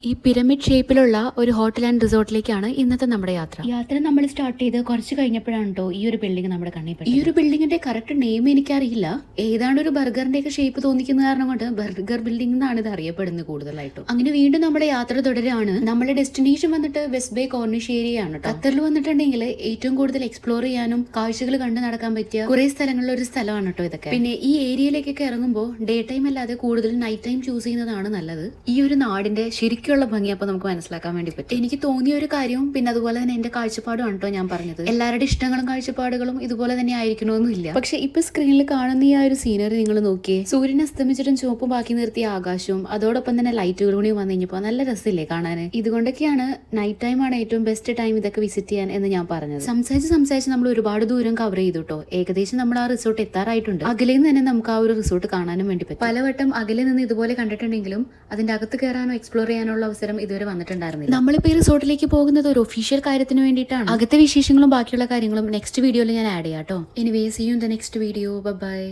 ഈ പിരമിഡ് ഷേപ്പിലുള്ള ഒരു ഹോട്ടൽ ആൻഡ് റിസോർട്ടിലേക്കാണ് ഇന്നത്തെ നമ്മുടെ യാത്ര നമ്മൾ സ്റ്റാർട്ട് ചെയ്ത് കുറച്ച് കഴിഞ്ഞപ്പോഴാണ് കേട്ടോ ഈ ഒരു ബിൽഡിംഗ് നമ്മുടെ കണ്ണിൽ പെട്ടത്. ഈ ഒരു ബിൽഡിങ്ങിന്റെ കറക്റ്റ് നെയിം എനിക്കറിയില്ല. ഏതാണ്ട് ഒരു ബർഗറിന്റെ ഒക്കെ ഷേപ്പ് തോന്നിക്കുന്ന കാരണം കൊണ്ട് ബർഗർ ബിൽഡിംഗ് എന്നാണ് ഇത് അറിയപ്പെടുന്നത് കൂടുതലായിട്ടും. അങ്ങനെ വീണ്ടും നമ്മുടെ യാത്ര തുടരാണ്. നമ്മുടെ ഡെസ്റ്റിനേഷൻ വന്നിട്ട് വെസ്റ്റ് ബേ കോർണിഷ് ഏരിയ ആണ്. ഖത്തറിൽ വന്നിട്ടുണ്ടെങ്കിൽ ഏറ്റവും കൂടുതൽ എക്സ്പ്ലോർ ചെയ്യാനും കാഴ്ചകൾ കണ്ടു നടക്കാൻ പറ്റിയ കുറെ സ്ഥലങ്ങളിൽ ഒരു സ്ഥലമാണ് കേട്ടോ ഇതൊക്കെ. പിന്നെ ഈ ഏരിയയിലേക്കൊക്കെ ഇറങ്ങുമ്പോൾ ഡേ ടൈം അല്ലാതെ കൂടുതൽ നൈറ്റ് ടൈം ചൂസ് ചെയ്യുന്നതാണ് നല്ലത്. ഈ ഒരു നാടിന്റെ ശരിക്കുള്ള ഭംഗി അപ്പൊ നമുക്ക് മനസ്സിലാക്കാൻ വേണ്ടി പറ്റും. എനിക്ക് തോന്നിയ ഒരു കാര്യവും പിന്നെ അതുപോലെ തന്നെ എന്റെ കാഴ്ചപ്പാടും ആണ് കേട്ടോ ഞാൻ പറഞ്ഞത്. എല്ലാവരുടെ ഇഷ്ടങ്ങളും കാഴ്ചപ്പാടുകളും ഇതുപോലെ തന്നെ ആയിരിക്കണമെന്നില്ല. പക്ഷെ ഇപ്പൊ സ്ക്രീനിൽ കാണുന്ന ഈ ആ ഒരു സീനറി നിങ്ങൾ നോക്കിയേ. സൂര്യൻ അസ്തമിച്ചിട്ടും ചുവപ്പും ബാക്കി നിർത്തിയ ആകാശവും അതോടൊപ്പം തന്നെ ലൈറ്റുകൾ കൂടി വന്നു കഴിഞ്ഞപ്പോ നല്ല രസമില്ലേ കാണാൻ. ഇതുകൊണ്ടൊക്കെയാണ് നൈറ്റ് ടൈം ആണ് ഏറ്റവും ബെസ്റ്റ് ടൈം ഇതൊക്കെ വിസിറ്റ് ചെയ്യാൻ എന്ന് ഞാൻ പറഞ്ഞത്. സംസാരിച്ച് നമ്മൾ ഒരുപാട് ദൂരം കവർ ചെയ്തു കേട്ടോ. ഏകദേശം നമ്മൾ ആ റിസോർട്ട് എത്താറായിട്ടുണ്ട്. അകലെ നിന്ന് തന്നെ നമുക്ക് ആ ഒരു റിസോർട്ട് കാണാനും വേണ്ടി പറ്റും. പലവട്ടം അകലെ നിന്ന് ഇതുപോലെ കണ്ടിട്ടുണ്ടെങ്കിലും അതിന്റെ അകത്ത് കയറാനോ എക്സ്പ്ലോർ ചെയ്യാനുള്ള അവസരം ഇതുവരെ വന്നിട്ടുണ്ടായിരുന്നില്ല. നമ്മളിപ്പോ ഈ റിസോർട്ടിലേക്ക് പോകുന്നത് ഒരു ഒഫീഷ്യൽ കാര്യത്തിന് വേണ്ടിയിട്ടാണ്. അകത്തെ വിശേഷങ്ങളും ബാക്കിയുള്ള കാര്യങ്ങളും നെക്സ്റ്റ് വീഡിയോയിൽ ഞാൻ ആഡ് ചെയ്യാം കേട്ടോ. Anyway see you in the next video. By.